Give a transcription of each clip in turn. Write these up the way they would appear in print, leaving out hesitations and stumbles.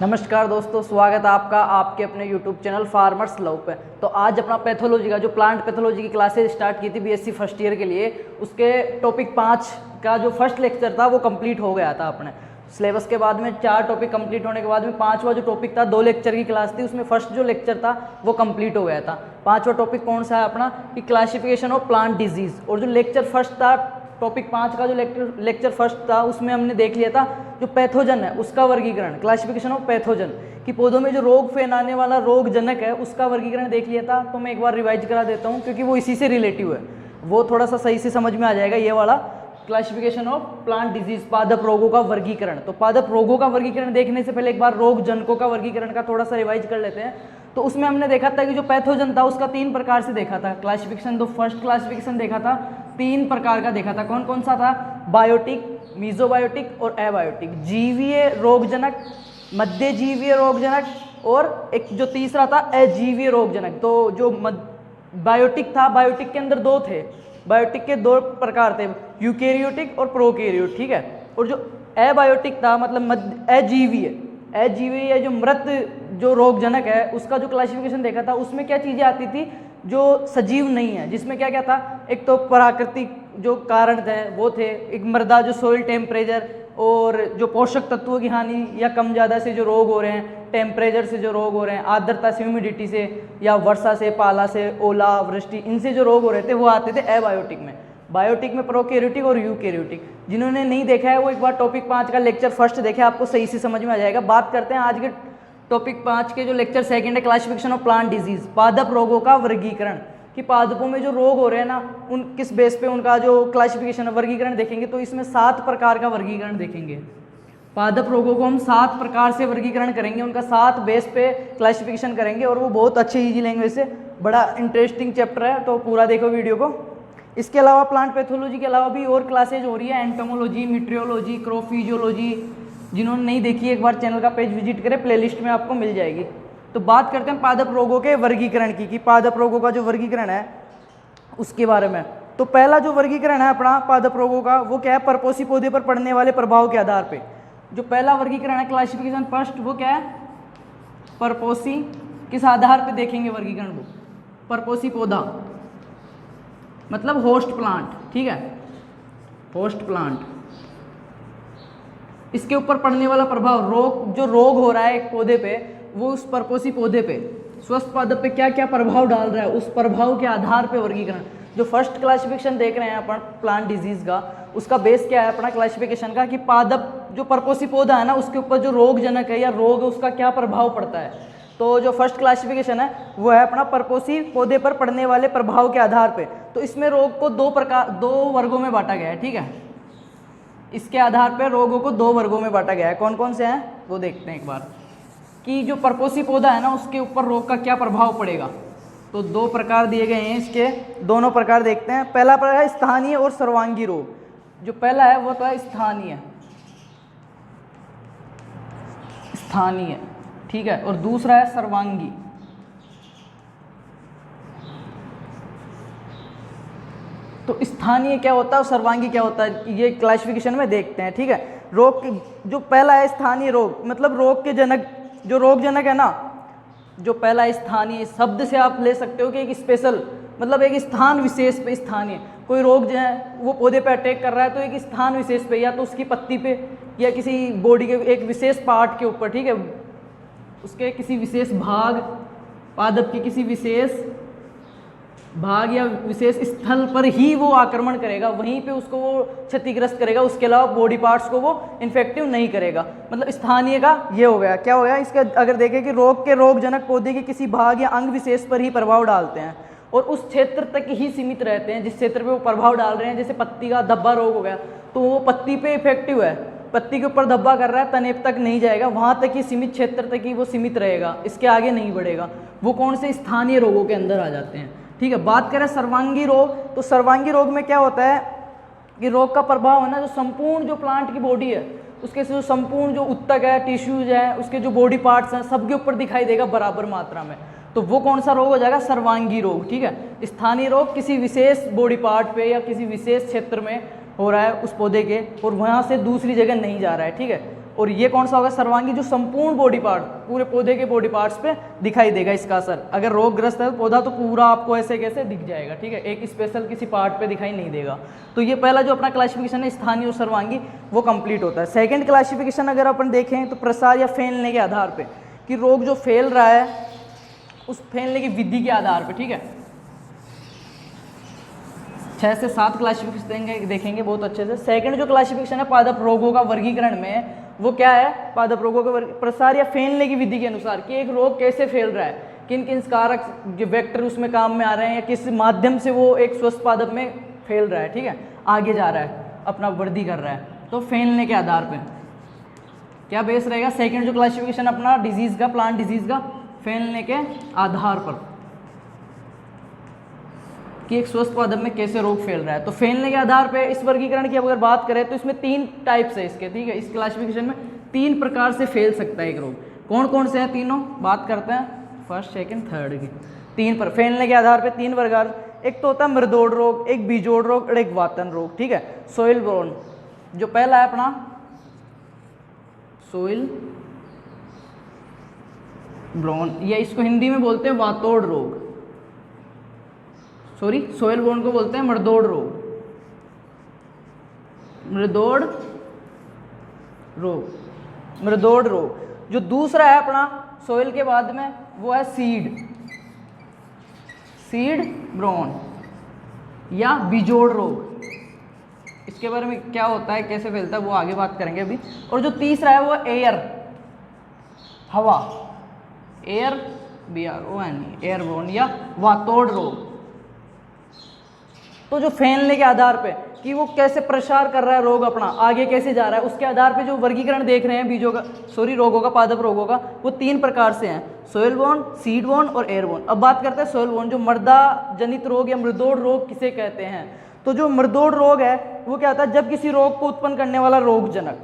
नमस्कार दोस्तों, स्वागत है आपका आपके अपने YouTube चैनल फार्मर्स लव पे। तो आज अपना पैथोलॉजी का जो प्लांट पैथोलॉजी की क्लासेस स्टार्ट की थी बीएससी फर्स्ट ईयर के लिए, उसके टॉपिक 5 का जो फर्स्ट लेक्चर था वो कंप्लीट हो गया था अपने सिलेबस के। बाद में 4 टॉपिक कंप्लीट होने के बाद में 5वां जो टॉपिक था, 2 लेक्चर की क्लास थी, उसमें फर्स्ट जो लेक्चर था वो कंप्लीट हो गया था। 5वां टॉपिक कौन सा है अपना कि क्लासिफिकेशन ऑफ प्लांट डिजीज। और जो लेक्चर फर्स्ट था, टॉपिक 5 का जो लेक्चर फर्स्ट था, उसमें हमने देख लिया था जो पैथोजन है उसका वर्गीकरण, क्लासिफिकेशन ऑफ पैथोजन कि पौधों में जो रोग फैलाने वाला रोग जनक है उसका वर्गीकरण देख लिया था। तो मैं एक बार रिवाइज करा देता हूँ क्योंकि वो इसी से रिलेटिव है, वो थोड़ा सा सही से समझ में आ जाएगा। ये वाला क्लासिफिकेशन ऑफ प्लांट डिजीज, पादप रोगों का वर्गीकरण। तो पादप रोगों का वर्गीकरण देखने से पहले एक बार रोग जनकों का वर्गीकरण का थोड़ा सा रिवाइज कर लेते हैं। तो उसमें हमने देखा था कि जो पैथोजन था उसका 3 प्रकार से देखा था क्लासिफिकेशन। तो फर्स्ट क्लासिफिकेशन देखा था 3 प्रकार का देखा था। कौन कौन सा था? बायोटिक, मीजोबायोटिक और एबायोटिक। जीवीय रोगजनक, मध्य जीवीय रोगजनक और एक जो तीसरा था अजीवीय रोगजनक। तो जो बायोटिक था, बायोटिक के अंदर 2 थे, बायोटिक के 2 प्रकार थे, यूकेरियोटिक और प्रोकैरियोट, ठीक है। और जो एबायोटिक था मतलब अजीवीय जो मृत जो रोगजनक है उसका जो क्लासिफिकेशन देखा था, उसमें क्या चीज़ें आती थी जो सजीव नहीं है, जिसमें क्या क्या था? एक तो प्राकृतिक जो कारण थे वो थे, एक मृदा जो सोइल टेम्परेचर और जो पोषक तत्वों की हानि या कम ज़्यादा से जो रोग हो रहे हैं, टेम्परेचर से जो रोग हो रहे हैं, आर्द्रता से, ह्यूमिडिटी से या वर्षा से, पाला से, ओला वृष्टि, इनसे जो रोग हो रहे थे वो आते थे एबायोटिक में। बायोटिक में प्रोकैरियोटिक और यूकेरियोटिक। जिन्होंने नहीं देखा है वो एक बार टॉपिक 5 का लेक्चर फर्स्ट देखे, आपको सही से समझ में आ जाएगा। बात करते हैं आज के टॉपिक 5 के जो लेक्चर सेकंड है, क्लासिफिकेशन ऑफ प्लांट डिजीज, पादप रोगों का वर्गीकरण कि पादपों में जो रोग हो रहे हैं ना उन किस बेस पे उनका जो क्लासिफिकेशन वर्गीकरण देखेंगे। तो इसमें 7 प्रकार का वर्गीकरण देखेंगे। पादप रोगों को हम 7 प्रकार से वर्गीकरण करेंगे, उनका 7 बेस पे क्लासिफिकेशन करेंगे और वो बहुत अच्छे ईजी लैंग्वेज से, बड़ा इंटरेस्टिंग चैप्टर है, तो पूरा देखो वीडियो को। इसके अलावा प्लांट पैथोलॉजी के अलावा भी और क्लासेज हो रही है, एंटोमोलॉजी, मीट्रियोलॉजी, क्रोफिजियोलॉजी। जिन्होंने नहीं देखी एक बार चैनल का पेज विजिट करें, प्लेलिस्ट में आपको मिल जाएगी। तो बात करते हैं पादप रोगों के वर्गीकरण की कि पादप रोगों का जो वर्गीकरण है उसके बारे में। तो पहला जो वर्गीकरण है अपना पादप रोगों का वो क्या है? परपोषी पौधे पर पड़ने वाले प्रभाव के आधार पे जो पहला वर्गीकरण है, क्लासिफिकेशन फर्स्ट, वो क्या है? परपोषी। किस आधार पे देखेंगे वर्गीकरण को? परपोषी पौधा मतलब होस्ट प्लांट, ठीक है, होस्ट प्लांट। इसके ऊपर पड़ने वाला प्रभाव, रोग जो रोग हो रहा है एक पौधे पे, वो उस परपोषी पौधे पे, स्वस्थ पादप पे क्या क्या प्रभाव डाल रहा है, उस प्रभाव के आधार पे वर्गीकरण। जो फर्स्ट क्लासिफिकेशन देख रहे हैं अपन प्लांट डिजीज का, उसका बेस क्या है अपना क्लासिफिकेशन का कि पादप जो परपोषी पौधा है ना उसके ऊपर जो रोगजनक है या रोग है उसका क्या प्रभाव पड़ता है। तो जो फर्स्ट क्लासिफिकेशन है वो है अपना परपोषी पौधे पर पड़ने वाले प्रभाव के आधार पे। तो इसमें रोग को 2 वर्गों में बांटा गया है, ठीक है। इसके आधार पर रोगों को 2 वर्गों में बांटा गया है। कौन कौन से हैं वो देखते हैं एक बार कि जो परपोषी पौधा है ना उसके ऊपर रोग का क्या प्रभाव पड़ेगा। तो 2 प्रकार दिए गए हैं, इसके दोनों प्रकार देखते हैं। पहला प्रकार है स्थानीय और सर्वांगी रोग। जो पहला है वो तो है स्थानीय, ठीक है, और दूसरा है सर्वांगी। तो स्थानीय क्या होता है और सर्वांगी क्या होता है ये क्लासिफिकेशन में देखते हैं, ठीक है। रोग जो पहला है स्थानीय रोग मतलब रोग के जनक, जो रोग जनक है ना, जो पहला स्थानीय शब्द से आप ले सकते हो कि एक स्पेशल मतलब एक स्थान विशेष पे स्थानीय। कोई रोग जो है वो पौधे पे अटैक कर रहा है तो एक स्थान विशेष पे, या तो उसकी पत्ती पे या किसी बॉडी के एक विशेष पार्ट के ऊपर, ठीक है, उसके किसी विशेष भाग, पादप के किसी विशेष भाग या विशेष स्थल पर ही वो आक्रमण करेगा, वहीं पे उसको वो क्षतिग्रस्त करेगा, उसके अलावा बॉडी पार्ट्स को वो इन्फेक्टिव नहीं करेगा। मतलब स्थानीय का ये हो गया। क्या हो गया इसका? अगर देखें कि रोग के रोगजनक पौधे के किसी भाग या अंग विशेष पर ही प्रभाव डालते हैं और उस क्षेत्र तक ही सीमित रहते हैं जिस क्षेत्र पे वो प्रभाव डाल रहे हैं। जैसे पत्ती का धब्बा रोग हो गया तो वो पत्ती पे इफेक्टिव है, पत्ती के ऊपर धब्बा कर रहा है, तनेप तक नहीं जाएगा, वहाँ तक ही सीमित क्षेत्र तक ही वो सीमित रहेगा, इसके आगे नहीं बढ़ेगा। वो कौन से स्थानीय रोगों के अंदर आ जाते हैं, ठीक है। बात करें सर्वांगी रोग, तो सर्वांगी रोग में क्या होता है कि रोग का प्रभाव है ना जो संपूर्ण जो प्लांट की बॉडी है उसके जो संपूर्ण जो उत्तक है, टिश्यूज है, उसके जो बॉडी पार्ट्स हैं सबके ऊपर दिखाई देगा बराबर मात्रा में। तो वो कौन सा रोग हो जाएगा? सर्वांगी रोग, ठीक है। स्थानीय रोग किसी विशेष बॉडी पार्ट पे या किसी विशेष क्षेत्र में हो रहा है उस पौधे के और वहाँ से दूसरी जगह नहीं जा रहा है, ठीक है। और ये कौन सा होगा सर्वांगी, जो संपूर्ण बॉडी पार्ट, पूरे पौधे के बॉडी पार्ट्स पे दिखाई देगा इसका असर। अगर रोगग्रस्त है पौधा तो पूरा आपको ऐसे कैसे दिख जाएगा, ठीक है, एक स्पेशल किसी पार्ट पे दिखाई नहीं देगा। तो ये पहला जो अपना क्लासिफिकेशन है स्थानीय और सर्वांगी वो कंप्लीट होता है। सेकेंड क्लासिफिकेशन अगर अपन देखें तो प्रसार या फैलने के आधार पर, कि रोग जो फैल रहा है उस फैलने की विधि के आधार पर, ठीक है। 6 से 7 क्लासिफिकेशन देखेंगे बहुत अच्छे से। सेकंड जो क्लासिफिकेशन है पादप रोगों का वर्गीकरण में, वो क्या है, पादप रोगों का प्रसार या फैलने की विधि के अनुसार, कि एक रोग कैसे फैल रहा है, किन किन कारक जो वेक्टर उसमें काम में आ रहे हैं, या किस माध्यम से वो एक स्वस्थ पादप में फैल रहा है, ठीक है, आगे जा रहा है, अपना वृद्धि कर रहा है। तो फैलने के आधार पर क्या बेस रहेगा, सेकेंड जो क्लासिफिकेशन अपना डिजीज का, प्लांट डिजीज का, फैलने के आधार पर, कि एक स्वस्थ पादप में कैसे रोग फैल रहा है। तो फैलने के आधार पे इस वर्गीकरण की अगर बात करें तो इसमें 3 टाइप्स है इसके, ठीक है। इस क्लासिफिकेशन में 3 प्रकार से फैल सकता है एक रोग। कौन कौन से हैं तीनों, बात करते हैं फर्स्ट सेकंड थर्ड की। 3 पर फैलने के आधार पे 3 प्रकार, एक तो होता है मृदोड़ रोग, एक बीजोड़ रोग और एक वातन रोग, ठीक है। सोइल बोर्न जो पहला है अपना सोइल ब्रोन, या इसको हिंदी में बोलते हैं वातोड़ रोग, सॉरी सोयल बोर्न को बोलते हैं मृदोड़ रोग, मृदोड़ रोग, मृदोड़ रोग। जो दूसरा है अपना सोयल के बाद में वो है सीड ब्रोन या बिजोड़ रोग। इसके बारे में क्या होता है, कैसे फैलता है, वो आगे बात करेंगे अभी। और जो तीसरा है वो एयर, हवा, एयरबोर्न या वातोड़ रोग। तो जो फैलने के आधार पे, कि वो कैसे प्रसार कर रहा है रोग अपना, आगे कैसे जा रहा है, उसके आधार पे जो वर्गीकरण देख रहे हैं बीजों का, रोगों का, पादप रोगों का, वो 3 प्रकार से हैं, सोयल बोर्न, सीड बोर्न और एयरबोर्न। अब बात करते हैं सोयल बोर्न, जो मृदा जनित रोग या मृदोड़ रोग किसे कहते हैं। तो जो मृदोड़ रोग है वो क्या होता है, जब किसी रोग को उत्पन्न करने वाला रोगजनक,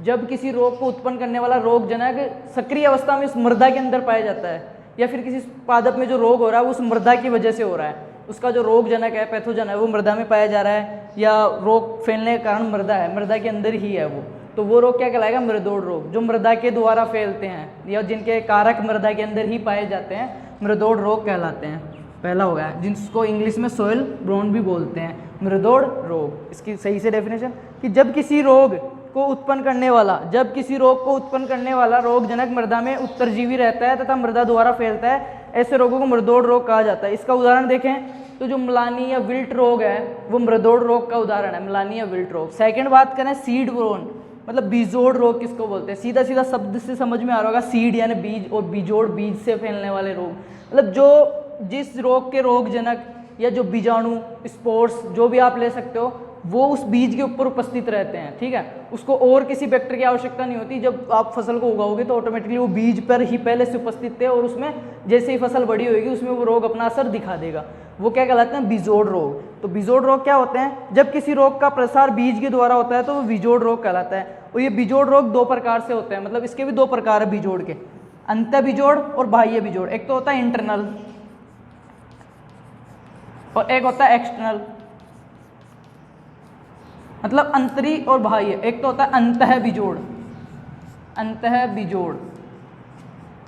जब किसी रोग को उत्पन्न करने वाला रोगजनक सक्रिय अवस्था में उस मृदा के अंदर पाया जाता है, या फिर किसी पादप में जो रोग हो रहा है वो उस मृदा की वजह से हो रहा है, उसका जो रोगजनक है, पैथोजन है, वो मृदा में पाया जा रहा है, या रोग फैलने के कारण मृदा है, मृदा के अंदर ही है तो वो रोग क्या कहलाएगा, मृदोड़ रोग। जो मृदा के द्वारा फैलते हैं या जिनके कारक मृदा के अंदर ही पाए जाते हैं, मृदोड़ रोग कहलाते हैं। पहला हो गया, जिसको इंग्लिश में सोयल ब्रोन भी बोलते हैं, मृदोड़ रोग। इसकी सही से डेफिनेशन, कि जब किसी रोग को उत्पन्न करने वाला रोगजनक मृदा में उत्तरजीवी रहता है तथा मृदा द्वारा फैलता है, ऐसे रोगों को मृदोड़ रोग कहा जाता है। इसका उदाहरण देखें तो जो म्लानी या विल्ट रोग है वो मृदोड़ रोग का उदाहरण है, म्लानी या विल्ट रोग। सेकंड बात करें सीड ब्रोन, मतलब बीजोड़ रोग किसको बोलते हैं, सीधा सीधा शब्द से समझ में आ रहा होगा, सीड यानी बीज और बीजोड़ बीज से फैलने वाले रोग, मतलब जो जिस रोग के रोगजनक या जो बीजाणु, स्पोर्स, जो भी आप ले सकते हो, वो उस बीज के ऊपर उपस्थित रहते हैं, ठीक है। उसको और किसी वेक्टर की आवश्यकता नहीं होती। जब आप फसल को उगाओगे तो ऑटोमेटिकली वो बीज पर ही पहले से उपस्थित थे, और उसमें जैसे ही फसल बड़ी होगी उसमें वो रोग अपना असर दिखा देगा। वो क्या कहलाते हैं, बीजोड़ रोग। तो बीजोड़ रोग क्या होते हैं, जब किसी रोग का प्रसार बीज के द्वारा होता है तो वो बीजोड़ रोग कहलाता है। और ये बीजोड़ रोग 2 प्रकार से होते हैं, मतलब इसके भी 2 प्रकार है बीजोड़ के, अंत बीजोड़ और बाह्य बीजोड़। एक तो होता है इंटरनल और एक होता है एक्सटर्नल, मतलब अंतरी और बाह्य। एक तो होता है अंतः बीजोड़,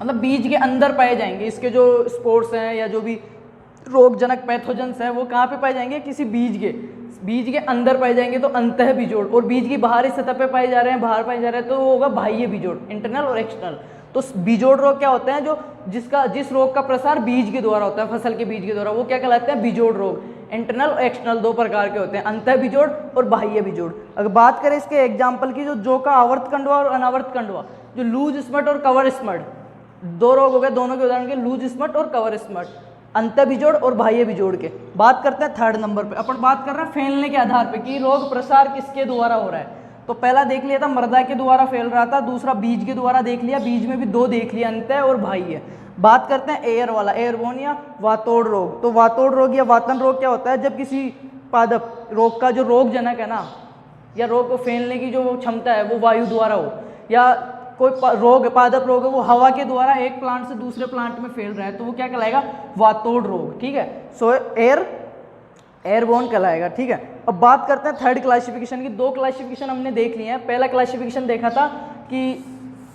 मतलब बीज के अंदर पाए जाएंगे, इसके जो स्पोर्स हैं या जो भी रोगजनक पैथोजेंस हैं वो कहाँ पे पाए जाएंगे, किसी बीज के अंदर पाए जाएंगे, तो अंतः बीजोड़। और बीज की बाहरी सतह पे पाए जा रहे हैं, बाहर पाए जा रहे हैं, तो वो होगा बाह्य बीजोड़, इंटरनल और एक्सटर्नल। तो बीजोड़ रोग क्या होते हैं, जो जिस रोग का प्रसार बीज के द्वारा होता है, फसल के बीज के द्वारा, वो क्या कहलाते हैं, बीजोड़ रोग। इंटरनल और एक्सटर्नल 2 प्रकार के होते हैं, अंतः बीजोड़ और बाह्य बीजोड़। अगर बात करें इसके एग्जाम्पल की, जो का आवर्त कंडवा और अनावर्त कंडवा, जो लूज स्मट और कवर स्मट, 2 रोग हो गए, दोनों के उदाहरण के, लूज स्मट और कवर स्मट, अंतः बीजोड़ और बाह्य बीजोड़ के। बात करते हैं 3rd नंबर पे, अपन बात कर रहे हैं फैलने के आधार पे कि रोग प्रसार किसके द्वारा हो रहा है। तो पहला देख लिया था मृदा के द्वारा फैल रहा था, दूसरा बीज के द्वारा देख लिया, बीज में भी 2 देख लिया, अंतः और बाह्य। बात करते हैं एयर वाला, एयरबोर्न या वातोड़ रोग। तो वातोड़ रोग या वातन रोग क्या होता है, जब किसी पादप रोग का जो रोगजनक है ना, या रोग को फैलने की जो क्षमता है वो वायु द्वारा हो, या कोई पादप रोग है वो हवा के द्वारा एक प्लांट से दूसरे प्लांट में फैल रहा है, तो वो क्या कहलाएगा, वातोड़ रोग, ठीक है। सो एयरबोर्न कहलाएगा, ठीक है। अब बात करते हैं 3rd क्लासिफिकेशन की। 2 क्लासिफिकेशन हमने देख लिए हैं। पहला क्लासिफिकेशन देखा था कि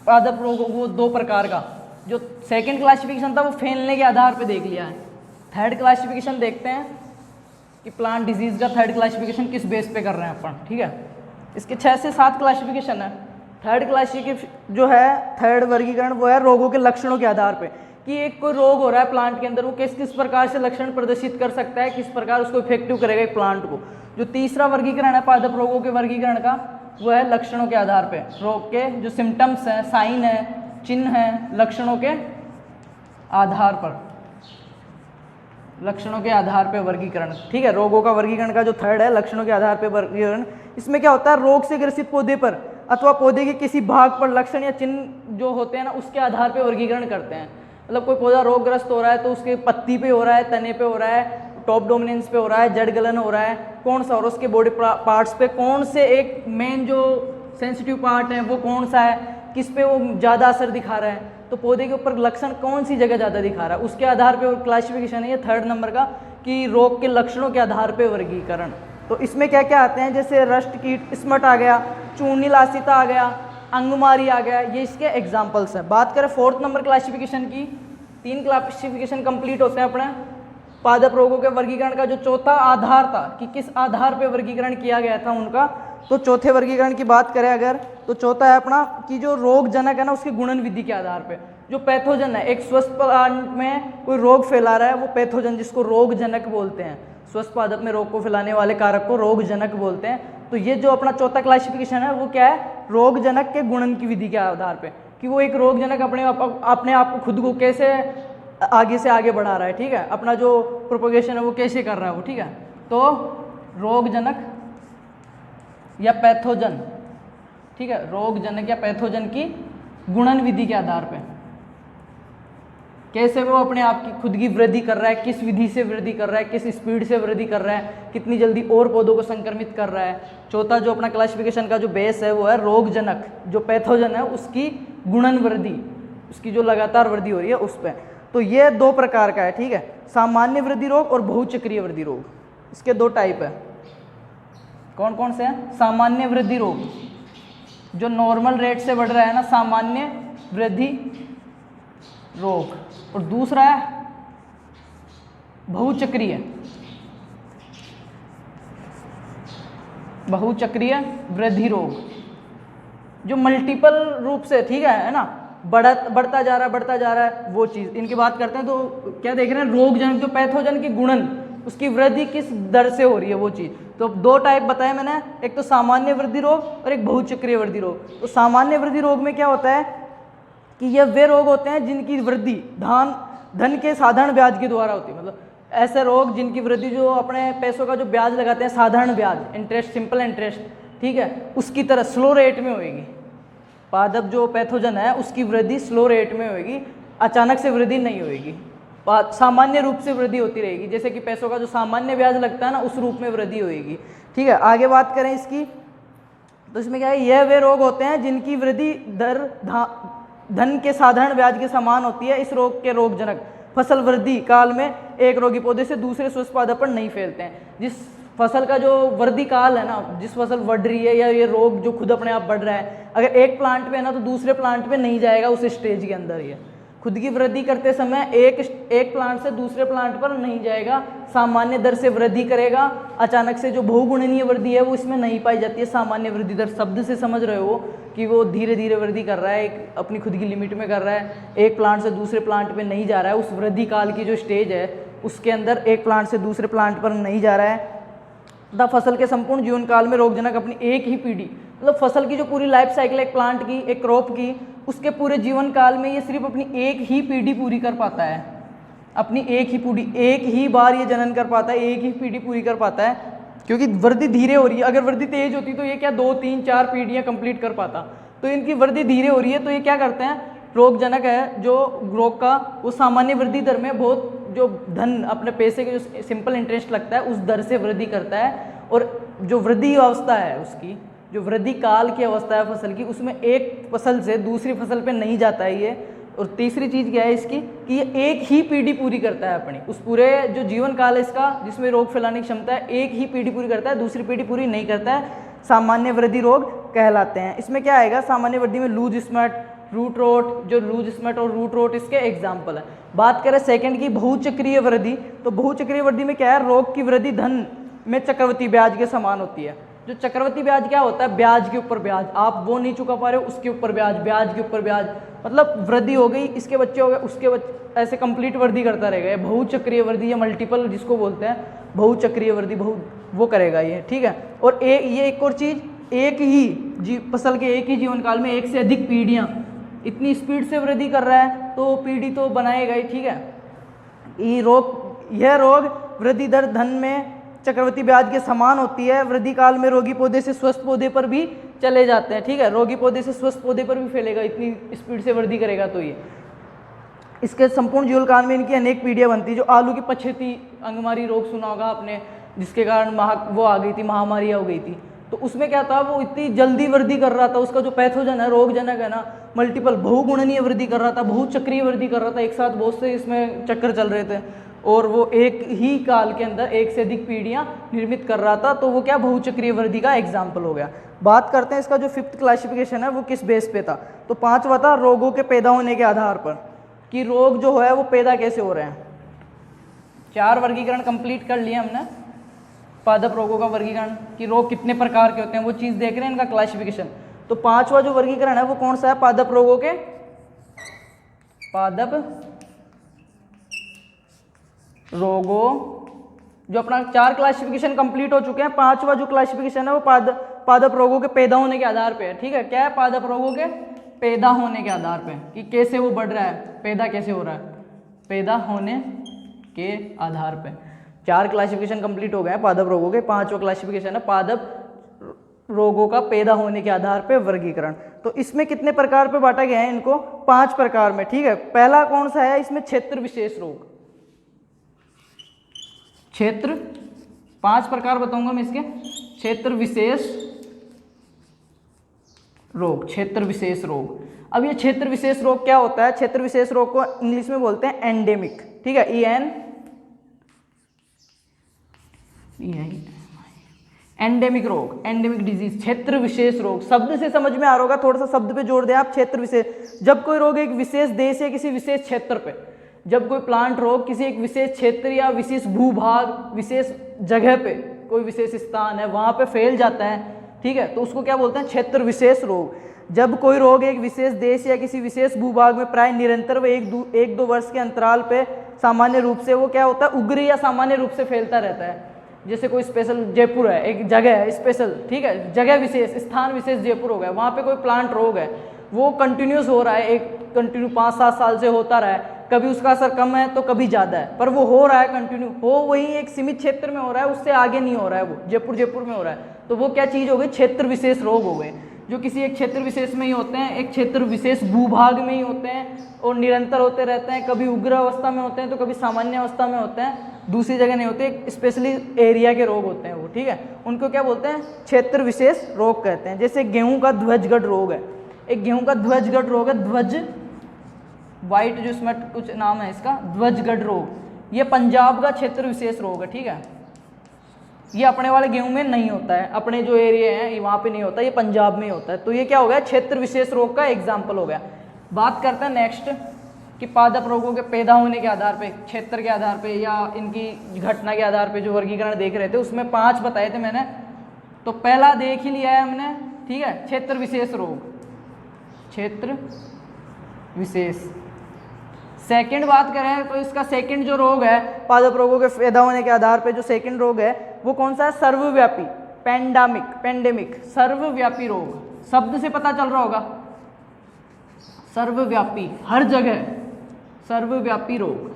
पादप रोग वो दो प्रकार का, जो सेकंड क्लासिफिकेशन था वो फैलने के आधार पे देख लिया है। थर्ड क्लासिफिकेशन देखते हैं कि प्लांट डिजीज का थर्ड क्लासिफिकेशन किस बेस पे कर रहे हैं अपन, ठीक है। इसके 6 से 7 क्लासिफिकेशन है। थर्ड क्लासिफिकेशन जो है, थर्ड वर्गीकरण वो है रोगों के लक्षणों के आधार पे, कि एक कोई रोग हो रहा है प्लांट के अंदर, वो किस किस प्रकार से लक्षण प्रदर्शित कर सकता है, किस प्रकार उसको इफेक्टिव करेगा एक प्लांट को। जो तीसरा वर्गीकरण है पादप रोगों के वर्गीकरण का, वो है लक्षणों के आधार पे, रोग के जो सिम्टम्स हैं, साइन है, चिन्ह हैं, लक्षणों के आधार पर, लक्षणों के आधार पे वर्गीकरण, ठीक है। रोगों का वर्गीकरण का जो थर्ड है, लक्षणों के आधार पे वर्गीकरण, इसमें क्या होता है, रोग से ग्रसित पौधे पर अथवा पौधे के किसी भाग पर लक्षण या चिन्ह जो होते हैं ना, उसके आधार पे वर्गीकरण करते हैं। मतलब कोई पौधा रोगग्रस्त हो रहा है तो उसके पत्ती पे हो रहा है, तने पे हो रहा है, टॉप डोमिनेंस पे हो रहा है, जड़ गलन हो रहा है, कौन सा, और उसके बॉडी पार्ट्स पे कौन से एक मेन जो सेंसिटिव पार्ट है वो कौन सा है, किस पे वो ज़्यादा असर दिखा रहा है, तो पौधे के ऊपर लक्षण कौन सी जगह ज़्यादा दिखा रहा है, उसके आधार पे क्लासिफिकेशन है ये थर्ड नंबर का, कि रोग के लक्षणों के आधार पे वर्गीकरण। तो इसमें क्या क्या आते हैं, जैसे रस्ट कीट, स्मट आ गया, चूर्णी लासिता आ गया, अंगमारी आ गया, ये इसके एग्जाम्पल्स हैं। बात करें फोर्थ नंबर क्लासिफिकेशन की, 3 क्लासिफिकेशन कंप्लीट होते हैं अपने पादप रोगों के वर्गीकरण का। जो चौथा आधार था कि किस आधार पे वर्गीकरण किया गया था उनका, तो चौथे वर्गीकरण की बात करें अगर, तो चौथा है अपना कि जो रोगजनक है ना, उसके गुणन विधि के आधार पे। जो पैथोजन है, एक स्वस्थ प्लांट में कोई रोग फैला रहा है, वो पैथोजन, जिसको रोगजनक बोलते हैं, स्वस्थ पादप में रोग को फैलाने वाले कारक को रोगजनक बोलते हैं। तो ये जो अपना चौथा क्लासिफिकेशन है वो क्या है, रोगजनक के गुणन की विधि के आधार पे, कि वो एक रोगजनक अपने आप को खुद को कैसे आगे से आगे बढ़ा रहा है, ठीक है, अपना जो प्रोपोगेशन है वो कैसे कर रहा है वो, ठीक है। तो रोगजनक या पैथोजन, ठीक है, रोगजनक या पैथोजन की गुणन विधि के आधार पे कैसे वो अपने आप की खुद की वृद्धि कर रहा है, किस विधि से वृद्धि कर रहा है, किस स्पीड से वृद्धि कर रहा है, कितनी जल्दी और पौधों को संक्रमित कर रहा है। चौथा जो अपना क्लासिफिकेशन का जो बेस है वो है रोगजनक, जो पैथोजन है उसकी गुणन वृद्धि, उसकी जो लगातार वृद्धि हो रही है उस पर। तो ये 2 प्रकार का है, ठीक है, सामान्य वृद्धि रोग और बहुचक्रीय वृद्धि रोग, इसके 2 टाइप है। कौन कौन से हैं, सामान्य वृद्धि रोग जो नॉर्मल रेट से बढ़ रहा है ना, सामान्य वृद्धि रोग, और दूसरा है बहुचक्रीय, बहुचक्रीय वृद्धि रोग जो मल्टीपल रूप से, ठीक है ना, बढ़ता जा रहा है वो चीज़ इनकी बात करते हैं। तो क्या देख रहे हैं, रोगजनक जो पैथोजन की गुणन, उसकी वृद्धि किस दर से हो रही है वो चीज़। तो 2 टाइप बताए मैंने, एक तो सामान्य वृद्धि रोग और एक बहुचक्रीय वृद्धि रोग। तो सामान्य वृद्धि रोग में क्या होता है कि ये वे रोग होते हैं जिनकी वृद्धि धन के साधारण ब्याज के द्वारा होती है। मतलब ऐसे रोग जिनकी वृद्धि जो अपने पैसों का जो ब्याज लगाते हैं, साधारण ब्याज, इंटरेस्ट, सिंपल इंटरेस्ट, ठीक है, उसकी तरह स्लो रेट में होएगी। पादप जो पैथोजन है उसकी वृद्धि स्लो रेट में होएगी, अचानक से वृद्धि नहीं होएगी, सामान्य रूप से वृद्धि होती रहेगी, जैसे कि पैसों का जो सामान्य ब्याज लगता है ना, उस रूप में वृद्धि होएगी, ठीक है। आगे बात करें इसकी, तो इसमें क्या है, यह वे रोग होते हैं जिनकी वृद्धि दर धन के साधारण ब्याज के समान होती है। इस रोग के रोगजनक फसल वृद्धि काल में एक रोगी पौधे से दूसरे स्वस्थ पादप पर नहीं फैलते हैं। जिस फसल का जो वृद्धि काल है ना, जिस फसल बढ़ रही है या ये रोग जो खुद अपने आप बढ़ रहा है, अगर एक प्लांट पे है ना तो दूसरे प्लांट पे नहीं जाएगा उस स्टेज के अंदर। ये खुद की वृद्धि करते समय एक प्लांट से दूसरे प्लांट पर नहीं जाएगा, सामान्य दर से वृद्धि करेगा। अचानक से जो बहुगुणनीय वृद्धि है वो इसमें नहीं पाई जाती है। सामान्य वृद्धि दर शब्द से समझ रहे हो कि वो धीरे धीरे वृद्धि कर रहा है, एक अपनी खुद की लिमिट में कर रहा है, एक प्लांट से दूसरे प्लांट पे नहीं जा रहा है। उस वृद्धि काल की जो स्टेज है उसके अंदर एक प्लांट से दूसरे प्लांट पर नहीं जा रहा है। तथा फसल के संपूर्ण जीवन काल में रोगजनक अपनी एक ही पीढ़ी, मतलब फसल की जो पूरी लाइफ साइकिल एक प्लांट की, एक क्रॉप की, उसके पूरे जीवन काल में ये सिर्फ अपनी एक ही पीढ़ी पूरी कर पाता है। अपनी एक ही पीढ़ी, एक ही बार ये जनन कर पाता है, एक ही पीढ़ी पूरी कर पाता है, क्योंकि वृद्धि धीरे हो रही है। अगर वृद्धि तेज होती तो ये क्या 2, 3, 4 पीढ़ियाँ कंप्लीट कर पाता। तो इनकी वृद्धि धीरे हो रही है, तो ये क्या करते हैं, रोगजनक है जो रोग का, वो सामान्य वृद्धि दर में बहुत जो धन अपने पैसे के जो सिंपल इंटरेस्ट लगता है उस दर से वृद्धि करता है। और जो वृद्धि अवस्था है उसकी, जो वृद्धि काल की अवस्था है फसल की, उसमें एक फसल से दूसरी फसल पे नहीं जाता है ये। और तीसरी चीज़ क्या है इसकी कि ये एक ही पीढ़ी पूरी करता है अपनी, उस पूरे जो जीवन काल है इसका जिसमें रोग फैलाने की क्षमता है, एक ही पीढ़ी पूरी करता है, दूसरी पीढ़ी पूरी नहीं करता है। सामान्य वृद्धि रोग कहलाते हैं। इसमें क्या आएगा, सामान्य वृद्धि में लूज स्मट, रूट रोट, जो लूज स्मट और रूट रोट इसके एग्जाम्पल है। बात करें सेकंड की, बहुचक्रीय वृद्धि, तो बहुचक्रीय वृद्धि में क्या है, रोग की वृद्धि धन में चक्रवृद्धि ब्याज के समान होती है। जो चक्रवृद्धि ब्याज क्या होता है, ब्याज के ऊपर ब्याज, आप वो नहीं चुका पा रहे हो उसके ऊपर ब्याज, ब्याज के ऊपर ब्याज, मतलब वृद्धि हो गई, इसके बच्चे हो गए उसके बच्चे, ऐसे कंप्लीट वृद्धि करता रहेगा। बहुचक्रीय वृद्धि या मल्टीपल जिसको बोलते हैं बहुचक्रीय वृद्धि, वो करेगा ये, ठीक है। और ये एक और चीज, एक ही फसल के एक ही जीवन काल में एक से अधिक पीढ़ियां इतनी स्पीड से वृद्धि कर रहा है तो पीढ़ी तो बनाएगा ही, ठीक है। यह रोग वृद्धि दर धन में चक्रवृद्धि ब्याज के समान होती है। वृद्धि काल में रोगी पौधे से स्वस्थ पौधे पर भी चले जाते हैं, ठीक है, रोगी पौधे से स्वस्थ पौधे पर भी फैलेगा, इतनी स्पीड से वृद्धि करेगा तो ये। इसके संपूर्ण जीवन काल में इनकी अनेक पीढ़ियां बनती, जो आलू की पछेती अंगमारी रोग सुना होगा आपने, जिसके कारण वो आ गई थी, महामारी हो गई थी, तो उसमें क्या था, वो इतनी जल्दी वृद्धि कर रहा था, उसका जो पैथोजन है, रोगजनक है ना, मल्टीपल बहुगुणनीय वृद्धि कर रहा था, बहुचक्रीय वृद्धि कर रहा था, एक साथ बहुत से इसमें चक्कर चल रहे थे, और वो एक ही काल के अंदर एक से अधिक पीढ़ियां निर्मित कर रहा था, तो वो क्या बहुचक्रीय वृद्धि का एग्जाम्पल हो गया। बात करते हैं इसका जो 5th क्लासिफिकेशन है वो किस बेस पे था, तो 5वां था रोगों के पैदा होने के आधार पर, कि रोग जो है वो पैदा कैसे हो रहे हैं। 4 वर्गीकरण कंप्लीट कर लिए हमने, पादप रोगों का वर्गीकरण, कि रोग कितने प्रकार के होते हैं वो चीज़ देख रहे हैं, इनका क्लासिफिकेशन। तो 5वां जो वर्गीकरण है वो कौन सा है, पादप रोगों के, पादप रोगों, जो अपना 4 क्लासिफिकेशन कंप्लीट हो चुके हैं, 5वां जो क्लासिफिकेशन है वो पादप रोगों के पैदा होने के आधार पे है, ठीक है। क्या है, पादप रोगों के पैदा होने के आधार पे, कि कैसे वो बढ़ रहा है, पैदा कैसे हो रहा है, पैदा होने के आधार पे। 4 क्लासिफिकेशन कंप्लीट हो गए हैं पादप रोगों के, 5वां क्लासिफिकेशन है पादप रोगों का पैदा होने के आधार पे वर्गीकरण। तो इसमें कितने प्रकार पे बांटा गया है इनको, 5 प्रकार में, ठीक है। पहला कौन सा है, इसमें क्षेत्र विशेष रोग, क्षेत्र, 5 प्रकार बताऊंगा मैं इसके, क्षेत्र विशेष रोग, क्षेत्र विशेष रोग। अब ये क्षेत्र विशेष रोग क्या होता है, क्षेत्र विशेष रोग को इंग्लिश में बोलते हैं एंडेमिक, ठीक है, एंडेमिक रोग, एंडेमिक डिजीज, क्षेत्र विशेष रोग। शब्द से समझ में आ रहा होगा, थोड़ा सा शब्द पे जोड़ दें आप, क्षेत्र विशेष, जब कोई रोग एक विशेष देश या किसी विशेष क्षेत्र पे, जब कोई प्लांट रोग किसी एक विशेष क्षेत्र या विशेष भूभाग, विशेष जगह पे, कोई विशेष स्थान है वहां पे फैल जाता है, ठीक है, तो उसको क्या बोलते हैं, क्षेत्र विशेष रोग। जब कोई रोग एक विशेष देश या किसी विशेष भूभाग में प्राय निरंतर व 1-2 वर्ष के अंतराल पे सामान्य रूप से वो क्या होता है, उग्र या सामान्य रूप से फैलता रहता है। जैसे कोई स्पेशल जयपुर है, एक जगह है स्पेशल, ठीक है, जगह विशेष, स्थान विशेष जयपुर हो गया, वहाँ पे कोई प्लांट रोग है, वो कंटिन्यूस हो रहा है, एक कंटिन्यू 5-7 साल से होता रहा है, कभी उसका असर कम है तो कभी ज़्यादा है, पर वो हो रहा है कंटिन्यू, हो वही एक सीमित क्षेत्र में हो रहा है, उससे आगे नहीं हो रहा है, वो जयपुर में हो रहा है, तो वो क्या चीज़ हो गई, क्षेत्र विशेष रोग हो गए, जो किसी एक क्षेत्र विशेष में ही होते हैं, एक क्षेत्र विशेष भूभाग में ही होते हैं और निरंतर होते रहते हैं, कभी उग्र अवस्था में होते हैं तो कभी सामान्य अवस्था में होते हैं, दूसरी जगह नहीं होते, स्पेशली एरिया के रोग होते हैं वो, ठीक है, उनको क्या बोलते हैं, क्षेत्र विशेष रोग कहते हैं। जैसे गेहूं का ध्वजगढ़ रोग है, एक गेहूं का ध्वजगढ़ रोग है, ध्वज वाइट, जो इसमें कुछ नाम है इसका, ध्वजगढ़ रोग, ये पंजाब का क्षेत्र विशेष रोग है, ठीक है, ये अपने वाले गेहूं में नहीं होता है, अपने जो एरिया है वहाँ पे नहीं होता, ये पंजाब में ही होता है, तो ये क्या हो गया, क्षेत्र विशेष रोग का एग्जाम्पल हो गया। बात करते हैं नेक्स्ट कि पादप रोगों के पैदा होने के आधार पे, क्षेत्र के आधार पे या इनकी घटना के आधार पे जो वर्गीकरण देख रहे थे उसमें 5 बताए थे मैंने, तो पहला देख ही लिया है हमने, ठीक है, क्षेत्र विशेष रोग, क्षेत्र विशेष। सेकंड बात करें तो इसका सेकंड जो रोग है पादप रोगों के पैदा होने के आधार पे, जो सेकंड रोग है वो कौन सा है, सर्वव्यापी, पेंडेमिक, सर्वव्यापी रोग। शब्द से पता चल रहा होगा, सर्वव्यापी, हर जगह, सर्वव्यापी रोग,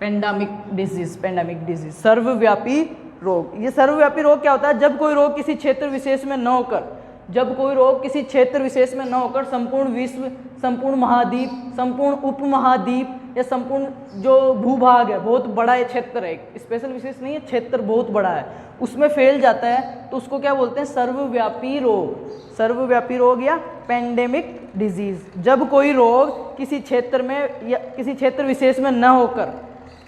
पेंडेमिक डिजीज, सर्वव्यापी रोग। ये सर्वव्यापी रोग क्या होता है, जब कोई रोग किसी क्षेत्र विशेष में न होकर, जब कोई रोग किसी क्षेत्र विशेष में न होकर संपूर्ण विश्व, संपूर्ण महाद्वीप, संपूर्ण उपमहाद्वीप या संपूर्ण जो भूभाग है, बहुत बड़ा ये क्षेत्र है, स्पेशल विशेष नहीं है, क्षेत्र बहुत बड़ा है, उसमें फैल जाता है, तो उसको क्या बोलते हैं, सर्वव्यापी रोग, सर्वव्यापी रोग या पेंडेमिक डिजीज। जब कोई रोग किसी क्षेत्र में या किसी क्षेत्र विशेष में न होकर,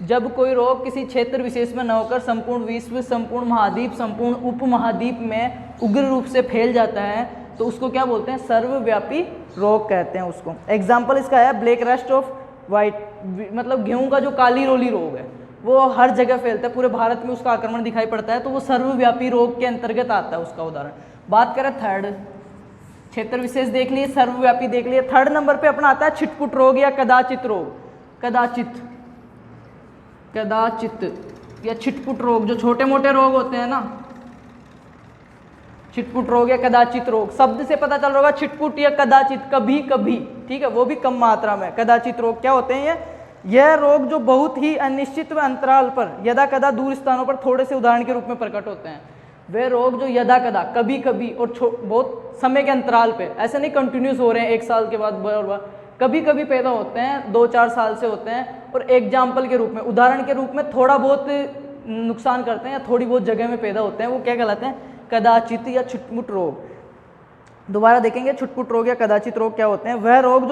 जब कोई रोग किसी क्षेत्र विशेष में न होकर संपूर्ण विश्व, संपूर्ण महाद्वीप, संपूर्ण उपमहाद्वीप में उग्र रूप से फैल जाता है तो उसको क्या बोलते हैं, सर्वव्यापी रोग कहते हैं उसको। एग्जाम्पल इसका है ब्लैक रस्ट ऑफ वाइट, मतलब गेहूं का जो काली रोली रोग है वो हर जगह फैलता है, पूरे भारत में उसका आक्रमण दिखाई पड़ता है, तो वो सर्वव्यापी रोग के अंतर्गत आता है उसका उदाहरण। बात करें थर्ड, क्षेत्र विशेष देख लिए, सर्वव्यापी देख लिए, थर्ड नंबर पे अपना आता है छिटपुट रोग या कदाचित रोग। कदाचित या छिटपुट रोग, जो छोटे मोटे रोग होते हैं ना, छिटपुट रोग या कदाचित रोग, शब्द से पता चल रहा होगा छिटपुट या कदाचित, कभी कभी, ठीक है, वो भी कम मात्रा में। कदाचित रोग क्या होते हैं यह रोग जो बहुत ही अनिश्चित अंतराल पर यदा कदा दूर स्थानों पर थोड़े से उदाहरण के रूप में प्रकट होते हैं। वे रोग जो यदा कदा, कभी कभी और बहुत समय के अंतराल पे, ऐसे नहीं कंटिन्यूस हो रहे हैं 1 साल के बाद, कभी कभी पैदा होते हैं, 2-4 साल से होते हैं, और एग्जाम्पल के रूप में, उदाहरण के रूप में थोड़ा बहुत नुकसान करते हैं या थोड़ी बहुत जगह में पैदा होते हैं, वो क्या कहलाते हैं, कदाचित या छिटपुट रोग। दोबारा देखेंगे छिटपुट रोग या कदाचित रोग क्या होते हैं। वह रोग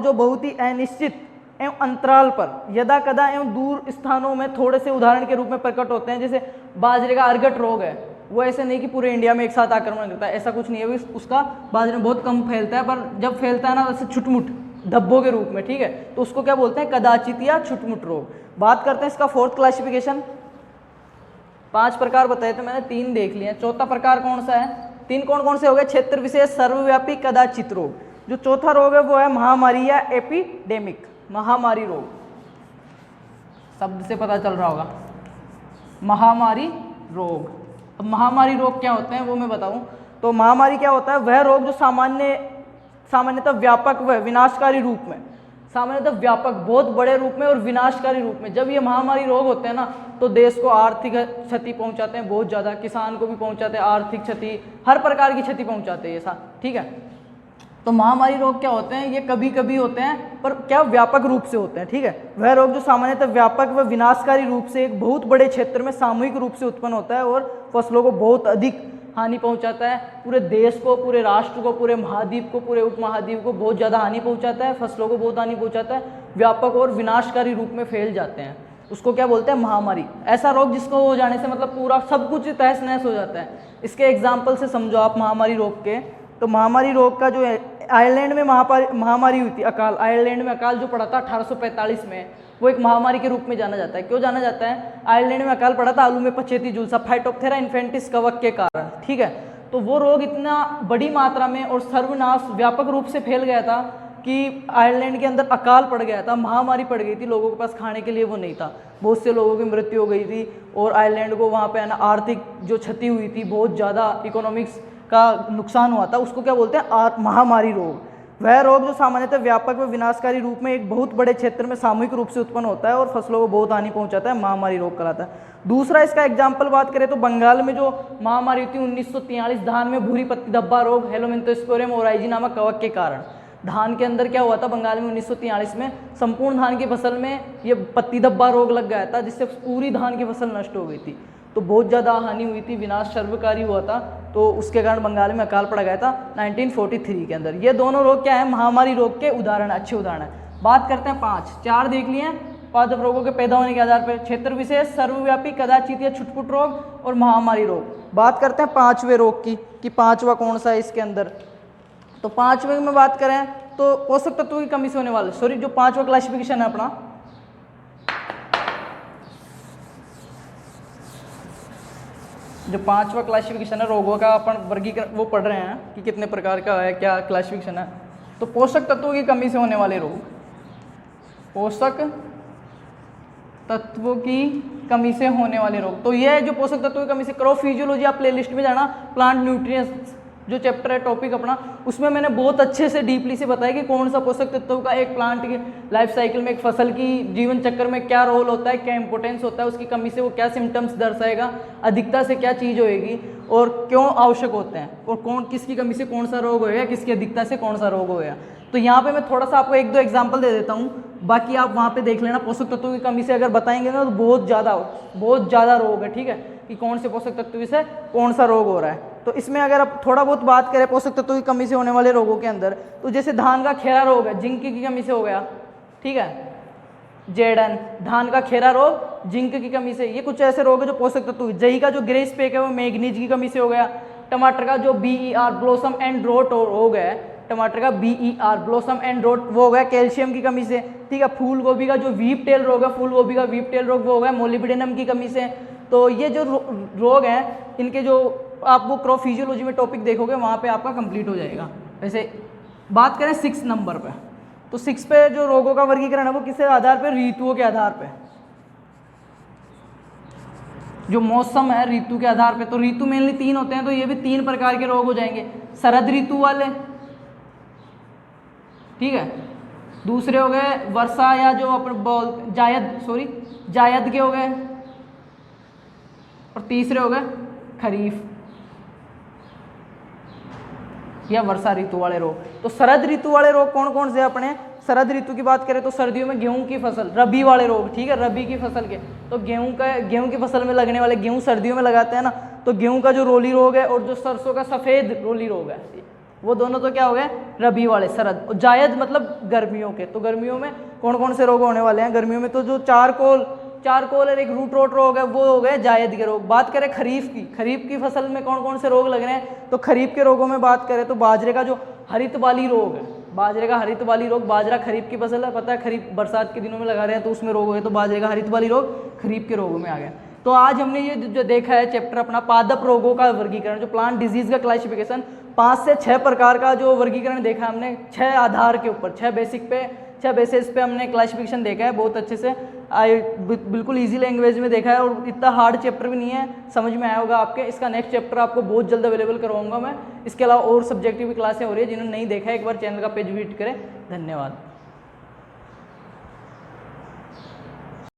जो बहुत ही अनिश्चित एवं अंतराल पर यदा कदा एवं दूर स्थानों में थोड़े से उदाहरण के रूप में प्रकट होते हैं। जैसे बाजरे का अर्गट रोग है, वो ऐसे नहीं कि पूरे इंडिया में एक साथ आक्रमण करता है, ऐसा कुछ नहीं है, उसका बाजरे में बहुत कम फैलता है, पर जब फैलता है ना वैसे छुटमुट धब्बों के रूप में, ठीक है, तो उसको क्या बोलते हैं, कदाचित या छुटमुट रोग। बात करते हैं इसका फोर्थ क्लासिफिकेशन। 5 प्रकार बताए थे मैंने, 3 देख लिए, चौथा प्रकार कौन सा है, 3 कौन कौन से हो गए, क्षेत्र विशेष, सर्वव्यापी, कदाचित रोग। जो चौथा रोग है वो है महामारी या एपिडेमिक, महामारी रोग, शब्द से पता चल रहा होगा, महामारी रोग। अब महामारी रोग क्या होते हैं वो मैं बताऊं तो महामारी क्या होता है, वह रोग जो सामान्यतः व्यापक व विनाशकारी रूप में, सामान्यतः व्यापक बहुत बड़े रूप में और विनाशकारी रूप में, जब ये महामारी रोग होते हैं ना तो देश को आर्थिक क्षति पहुंचाते हैं बहुत ज़्यादा, किसान को भी पहुंचाते हैं आर्थिक क्षति, हर प्रकार की क्षति पहुंचाते हैं ऐसा, ठीक है। तो महामारी रोग क्या होते हैं, ये कभी कभी होते हैं पर क्या व्यापक रूप से होते हैं, ठीक है। वह रोग जो सामान्यतः व्यापक व विनाशकारी रूप से एक बहुत बड़े क्षेत्र में सामूहिक रूप से उत्पन्न होता है और फसलों को बहुत अधिक हानि पहुंचाता है, पूरे देश को, पूरे राष्ट्र को, पूरे महाद्वीप को, पूरे उपमहाद्वीप को बहुत ज़्यादा हानि पहुंचाता है, फसलों को बहुत हानि पहुंचाता है, व्यापक और विनाशकारी रूप में फैल जाते हैं, उसको क्या बोलते हैं, महामारी। ऐसा रोग जिसको हो जाने से मतलब पूरा सब कुछ तहस नहस हो जाता है। इसके एग्जाम्पल से समझो आप महामारी रोग के, तो महामारी रोग का जो है, आयरलैंड में महामारी हुई थी, अकाल, आयरलैंड में अकाल जो पड़ा था 1845 में, वो एक महामारी के रूप में जाना जाता है। क्यों जाना जाता है, आयरलैंड में अकाल पड़ा था आलू में पचेती जुलसा, फाइटोप्थेरा इन्फेंटिस कवक के कारण, ठीक है। तो वो रोग इतना बड़ी मात्रा में और सर्वनाश व्यापक रूप से फैल गया था कि आयरलैंड के अंदर अकाल पड़ गया था, महामारी पड़ गई थी, लोगों के पास खाने के लिए वो नहीं था, बहुत से लोगों की मृत्यु हो गई थी, और आयरलैंड को वहाँ पे है ना आर्थिक जो क्षति हुई थी, बहुत ज़्यादा इकोनॉमिक्स का नुकसान हुआ था, उसको क्या बोलते हैं, महामारी रोग। वह रोग जो सामान्यतः व्यापक व विनाशकारी रूप में एक बहुत बड़े क्षेत्र में सामूहिक रूप से उत्पन्न होता है और फसलों को बहुत हानि पहुंचाता है, महामारी रोग कहलाता है। दूसरा इसका एग्जाम्पल बात करें तो बंगाल में जो महामारी थी 1943, धान में भूरी पत्ती धब्बा रोग, हेलोमिंथोस्पोरियम ओराइजी नामक कवक के कारण। धान के अंदर क्या हुआ था बंगाल में 1943 में, संपूर्ण धान की फसल में ये पत्ती धब्बा रोग लग गया था, जिससे पूरी धान की फसल नष्ट हो गई थी, तो बहुत ज़्यादा हानि हुई थी, विनाश सर्वकारी हुआ था, तो उसके कारण बंगाल में अकाल पड़ गया था 1943 के अंदर। ये दोनों रोग क्या है, महामारी रोग के उदाहरण, अच्छे उदाहरण है। बात करते हैं 4 देख लिए हैं, 5 रोगों के पैदा होने के आधार पर, क्षेत्र विशेष, सर्वव्यापी, कदाचित या छुटपुट रोग और महामारी रोग। बात करते हैं 5वें रोग की कि 5वां कौन सा है इसके अंदर। तो 5वें में बात करें तो पोषक तत्वों की कमी से होने वाले, सॉरी जो 5वां क्लासिफिकेशन है अपना, जो 5वां क्लासिफिकेशन है रोगों का, अपन वर्गीकरण वो पढ़ रहे हैं कि कितने प्रकार का है, क्या क्लासिफिकेशन है। तो पोषक तत्वों की कमी से होने वाले रोग, पोषक तत्वों की कमी से होने वाले रोग, तो ये है जो पोषक तत्वों की कमी से, क्रॉप फिजियोलॉजी आप प्लेलिस्ट में जाना, प्लांट न्यूट्रिएंट्स जो चैप्टर है टॉपिक अपना, उसमें मैंने बहुत अच्छे से डीपली से बताया कि कौन सा पोषक तत्वों का एक प्लांट की लाइफ साइकिल में, एक फसल की जीवन चक्र में क्या रोल होता है, क्या इंपॉर्टेंस होता है, उसकी कमी से वो क्या सिम्टम्स दर्शाएगा, अधिकता से क्या चीज़ होएगी और क्यों आवश्यक होते हैं, और कौन किसकी कमी से कौन सा रोग होएगा, किसकी अधिकता से कौन सा रोग होएगा। तो यहाँ पे मैं थोड़ा सा आपको 1-2 एग्जाम्पल दे देता हूँ, बाकी आप वहाँ पे देख लेना। पोषक तत्वों की कमी से अगर बताएंगे ना तो बहुत ज़्यादा रोग है, ठीक है, कि कौन से पोषक तत्व से कौन सा रोग हो रहा है। तो इसमें अगर आप थोड़ा बहुत बात करें पोषक तत्वों की कमी से होने वाले रोगों के अंदर, तो जैसे धान का खेरा रोग है, जिंक की कमी से हो गया, ठीक है, जेडन। धान का खेरा रोग जिंक की कमी से। ये कुछ ऐसे रोग है जो पोषक तत्व। जई का जो ग्रे स्पेक है वो मैग्नीज की कमी से हो गया। टमाटर का जो BER ब्लॉसम एंड रोट रोग है, टमाटर का BER ब्लॉसम एंड रोट वो हो गया कैल्शियम की कमी से। ठीक है, फूल गोभी का जो वीप टेल रोग है, फूल गोभी का वीप टेल रोग वो हो गया मोलिब्डेनम की कमी से। तो ये जो रोग हैं इनके जो आप वो क्रॉप फिजियोलॉजी में टॉपिक देखोगे वहाँ पे आपका कंप्लीट हो जाएगा। वैसे बात करें 6 नंबर पे, तो 6 पे जो रोगों का वर्गीकरण है वो किसके आधार पे, ऋतुओं के आधार पे। जो मौसम है ऋतु के आधार पे, तो ऋतु मेनली 3 होते हैं, तो ये भी 3 प्रकार के रोग हो जाएंगे। शरद ऋतु वाले, ठीक है, दूसरे हो गए वर्षा या जो अपन जायद के हो गए, और तीसरे हो गए खरीफ या वर्षा ऋतु वाले रोग। तो शरद ऋतु वाले रोग कौन कौन से अपने, शरद ऋतु की बात करें तो सर्दियों में गेहूं की फसल, रबी वाले रोग, ठीक है, रबी की फसल के, तो गेहूं की फसल में लगने वाले, गेहूं सर्दियों में लगाते हैं ना, तो गेहूं का जो रोली रोग है और जो सरसों का सफेद रोली रोग है, वो दोनों तो क्या हो गए, रबी वाले शरद। और जायद मतलब गर्मियों के, तो गर्मियों में कौन कौन से रोग होने वाले हैं, गर्मियों में तो जो चारकोल और एक रूट रोट रोग है वो हो गए जायद के रोग। बात करें खरीफ की फसल में कौन कौन से रोग लग रहे हैं, तो खरीफ के रोगों में बात करें तो बाजरे का जो हरित वाली रोग है, बाजरे का हरित वाली रोग, बाजरा खरीफ की फसल है, पता है खरीफ बरसात के दिनों में लगा रहे हैं तो उसमें रोग हो गए, तो बाजरे का हरित वाली रोग खरीफ के रोगों में आ गया। तो आज हमने ये जो देखा है चैप्टर अपना पादप रोगों का वर्गीकरण, जो प्लांट डिजीज का क्लासिफिकेशन, 5 से 6 प्रकार का जो वर्गीकरण देखा हमने, 6 आधार के ऊपर, 6 बेसिस पे हमने क्लासिफिकेशन देखा है बहुत अच्छे से। बिल्कुल इजी लैंग्वेज में देखा है और इतना हार्ड चैप्टर भी नहीं है, समझ में आया होगा आपके। इसका नेक्स्ट चैप्टर आपको बहुत जल्द अवेलेबल करवाऊंगा मैं। इसके अलावा और सब्जेक्टिव क्लासें हो रही है, जिन्होंने नहीं देखा है एक बार चैनल का पेज विजिट करें। धन्यवाद।